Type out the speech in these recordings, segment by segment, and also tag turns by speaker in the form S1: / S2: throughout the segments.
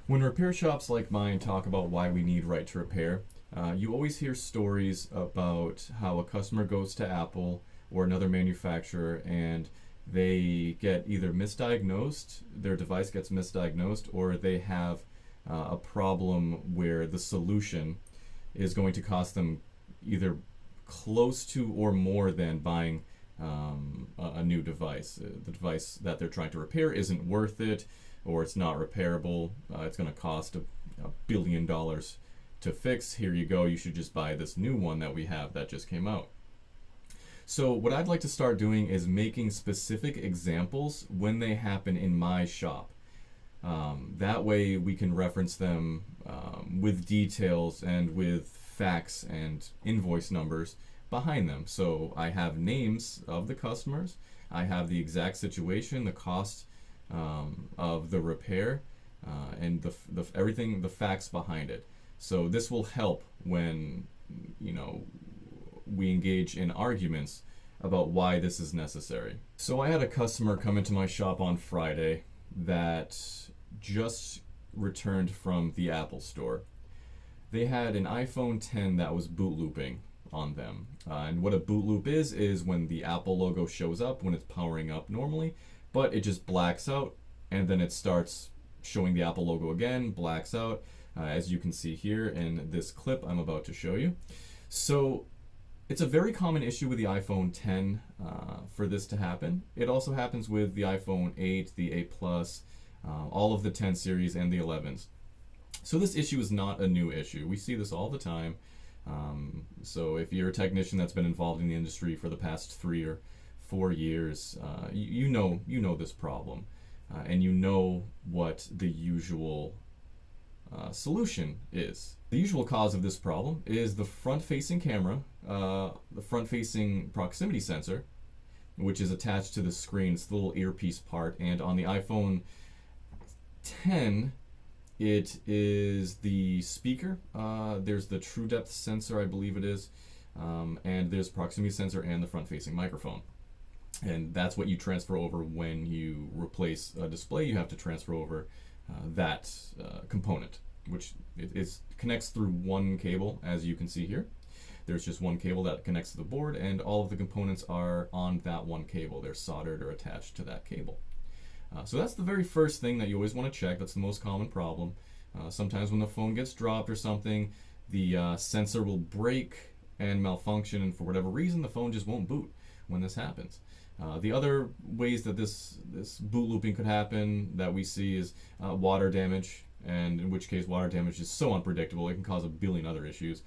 S1: When repair shops like mine talk about why we need right to repair, you always hear stories about how a customer goes to Apple or another manufacturer and they get either misdiagnosed, their device gets misdiagnosed, or they have a problem where the solution is going to cost them either close to or more than buying a new device. The device that they're trying to repair isn't worth it, or it's not repairable. It's going to cost $1 billion to fix. Here you go. You should just buy this new one that we have that just came out. So what I'd like to start doing is making specific examples when they happen in my shop. That way we can reference them with details and with facts and invoice numbers behind them. So I have names of the customers, I have the exact situation, the cost of the repair, and the everything, the facts behind it. So this will help when we engage in arguments about why this is necessary. So I had a customer come into my shop on Friday that just returned from the Apple store. They had an iPhone 10 that was boot looping on them. And what a boot loop is when the Apple logo shows up when it's powering up normally, but it just blacks out and then it starts showing the Apple logo again, blacks out, as you can see here in this clip I'm about to show you. So it's a very common issue with the iPhone 10 for this to happen. It also happens with the iPhone 8, the 8 Plus, all of the 10 series and the 11s. So this issue is not a new issue. We see this all the time. So if you're a technician that's been involved in the industry for the past 3 or 4 years, you know this problem, and you know what the usual solution is. The usual cause of this problem is the front-facing camera, the front-facing proximity sensor, which is attached to the screen. It's the little earpiece part, and on the iPhone 10, it is the speaker. There's the true depth sensor, I believe it is, and there's proximity sensor and the front-facing microphone. And that's what you transfer over when you replace a display. You have to transfer over that component, which connects through one cable, as you can see here. There's just one cable that connects to the board, and all of the components are on that one cable. They're soldered or attached to that cable. So that's the very first thing that you always want to check. That's the most common problem. Sometimes when the phone gets dropped or something, the sensor will break and malfunction, and for whatever reason, the phone just won't boot when this happens. The other ways that this boot looping could happen that we see is water damage, and in which case water damage is so unpredictable, it can cause a billion other issues.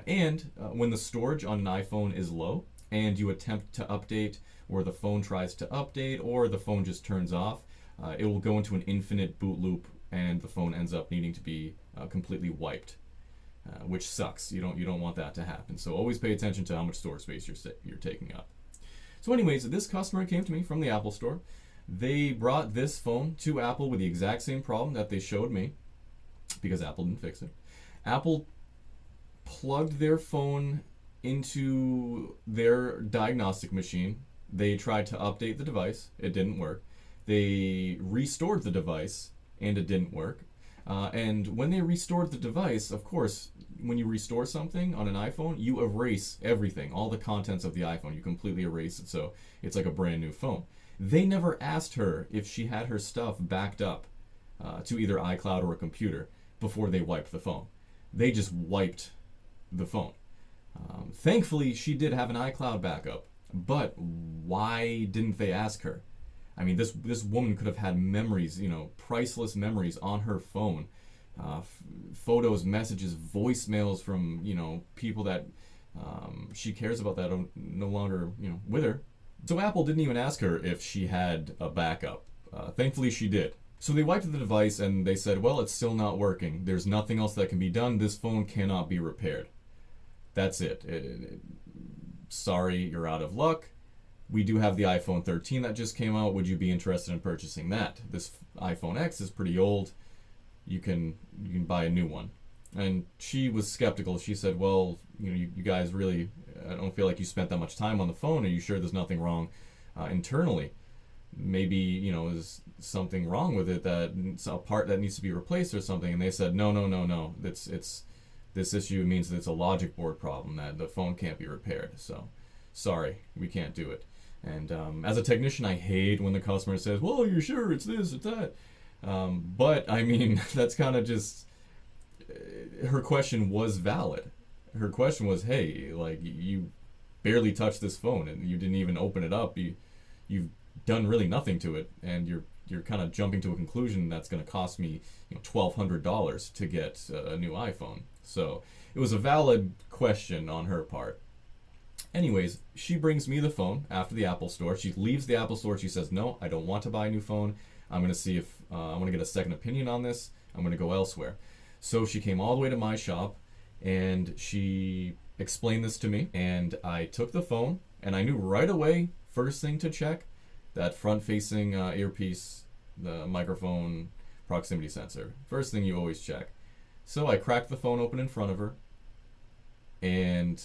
S1: And when the storage on an iPhone is low and you attempt to update, or the phone tries to update, or the phone just turns off, it will go into an infinite boot loop and the phone ends up needing to be completely wiped, which sucks. You don't want that to happen. So always pay attention to how much storage space you're taking up. So anyways, this customer came to me from the Apple store. They brought this phone to Apple with the exact same problem that they showed me, because Apple didn't fix it. Apple plugged their phone into their diagnostic machine. They tried to update the device. It didn't work. They restored the device, and it didn't work. And when they restored the device, of course, when you restore something on an iPhone, you erase everything, all the contents of the iPhone. You completely erase it, so it's like a brand new phone. They never asked her if she had her stuff backed up to either iCloud or a computer before they wiped the phone. They just wiped the phone. Thankfully, she did have an iCloud backup, but why didn't they ask her? I mean, this woman could have had memories, priceless memories on her phone. Photos, messages, voicemails from, people that she cares about that are no longer, with her. So Apple didn't even ask her if she had a backup. Thankfully, she did. So they wiped the device and they said, well, it's still not working. There's nothing else that can be done. This phone cannot be repaired. That's it. Sorry, you're out of luck. We do have the iPhone 13 that just came out. Would you be interested in purchasing that? This iPhone X is pretty old. You can buy a new one. And she was skeptical. She said, well, you guys really, I don't feel like you spent that much time on the phone. Are you sure there's nothing wrong internally? maybe, is something wrong with it, that it's a part that needs to be replaced or something. And they said, no, no, no, no. It's this issue means that it's a logic board problem, that the phone can't be repaired. So, sorry, we can't do it. And as a technician, I hate when the customer says, well, you're sure it's this, it's that. But, I mean, that's kind of just... Her question was valid. Her question was, hey, like, you barely touched this phone and you didn't even open it up. You've done really nothing to it, and you're kind of jumping to a conclusion that's going to cost me $1,200 to get a new iPhone. So it was a valid question on her part. Anyways, she brings me the phone after the Apple store. She leaves the Apple store. She says, no, I don't want to buy a new phone. I'm going to see if I want to get a second opinion on this. I'm going to go elsewhere. So she came all the way to my shop, and she explained this to me, and I took the phone, and I knew right away, first thing to check, that front-facing earpiece, the microphone proximity sensor. First thing you always check. So I cracked the phone open in front of her, and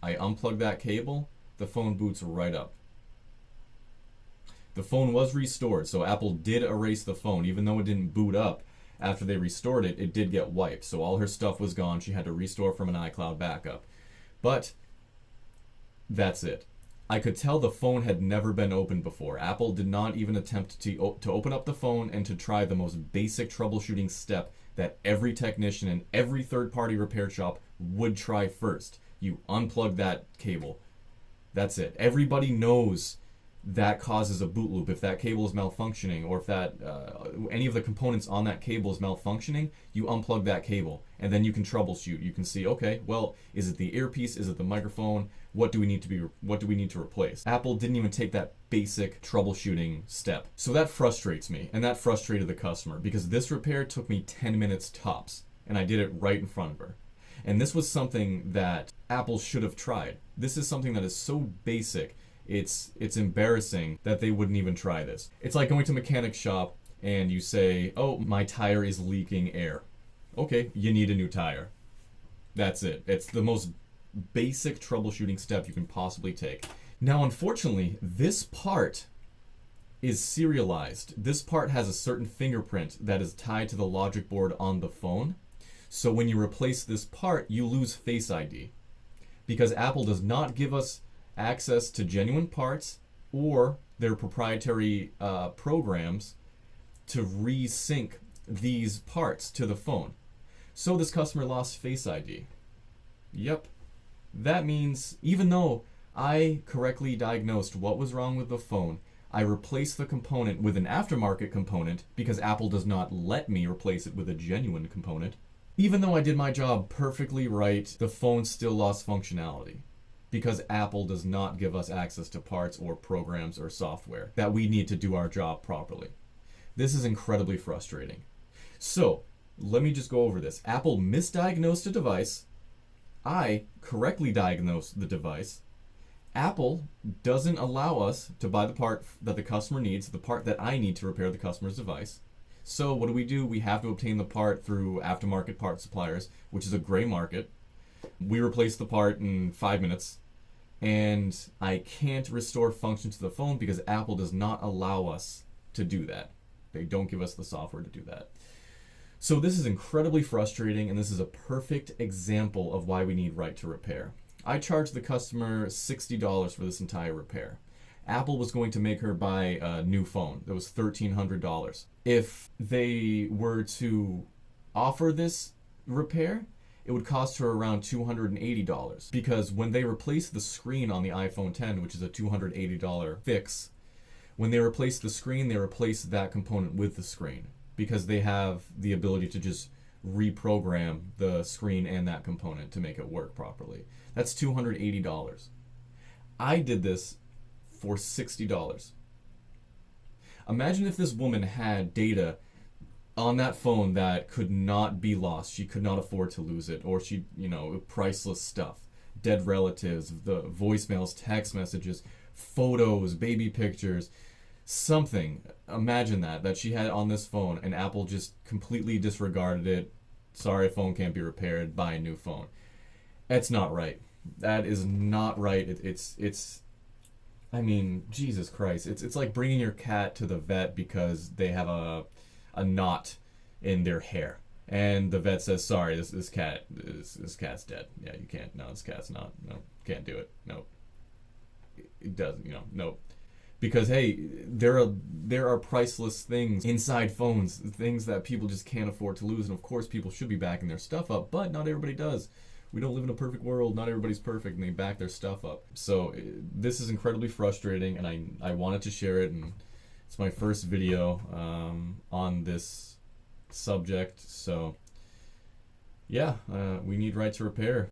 S1: I unplugged that cable. The phone boots right up. The phone was restored, so Apple did erase the phone. Even though it didn't boot up after they restored it, it did get wiped. So all her stuff was gone. She had to restore from an iCloud backup. But that's it. I could tell the phone had never been opened before. Apple did not even attempt to open up the phone and to try the most basic troubleshooting step that every technician and every third-party repair shop would try first. You unplug that cable. That's it. Everybody knows that causes a boot loop. If that cable is malfunctioning, or if that any of the components on that cable is malfunctioning, you unplug that cable, and then you can troubleshoot. You can see, okay, well, is it the earpiece? Is it the microphone? What do we need to replace? Apple didn't even take that basic troubleshooting step. So that frustrates me, and that frustrated the customer, because this repair took me 10 minutes tops, and I did it right in front of her. And this was something that Apple should have tried. This is something that is so basic. It's embarrassing that they wouldn't even try this. It's like going to a mechanic shop and you say, oh, my tire is leaking air. Okay, you need a new tire. That's it. It's the most basic troubleshooting step you can possibly take. Now, unfortunately, this part is serialized. This part has a certain fingerprint that is tied to the logic board on the phone. So when you replace this part, you lose Face ID. Because Apple does not give us access to genuine parts or their proprietary programs to resync these parts to the phone. So this customer lost Face ID. Yep. That means even though I correctly diagnosed what was wrong with the phone, I replaced the component with an aftermarket component because Apple does not let me replace it with a genuine component. Even though I did my job perfectly right, the phone still lost functionality because Apple does not give us access to parts or programs or software that we need to do our job properly. This is incredibly frustrating. So, let me just go over this. Apple misdiagnosed a device. I correctly diagnosed the device. Apple doesn't allow us to buy the part that the customer needs, the part that I need to repair the customer's device. So what do? We have to obtain the part through aftermarket part suppliers, which is a gray market. We replace the part in 5 minutes, and I can't restore function to the phone because Apple does not allow us to do that. They don't give us the software to do that. So this is incredibly frustrating, and this is a perfect example of why we need right to repair. I charged the customer $60 for this entire repair. Apple was going to make her buy a new phone that was $1,300. If they were to offer this repair, it would cost her around $280 because when they replaced the screen on the iPhone X, which is a $280 fix, when they replaced the screen, they replaced that component with the screen because they have the ability to just reprogram the screen and that component to make it work properly. That's $280. I did this for $60. Imagine if this woman had data on that phone that could not be lost. She could not afford to lose it, or she, priceless stuff, dead relatives, the voicemails, text messages, photos, baby pictures, something. Imagine that she had on this phone and Apple just completely disregarded it. Sorry, phone can't be repaired, buy a new phone. That's not right. That is not right. It's I mean, Jesus Christ, it's like bringing your cat to the vet because they have a knot in their hair, and the vet says, "Sorry, this cat's dead. Yeah, you can't. No, this cat's not. No, can't do it. No, it doesn't. No." Because hey, there are priceless things inside phones, things that people just can't afford to lose, and of course people should be backing their stuff up, but not everybody does. We don't live in a perfect world. Not everybody's perfect, and they back their stuff up. So this is incredibly frustrating, and I wanted to share it, and it's my first video on this subject. So yeah, we need right to repair.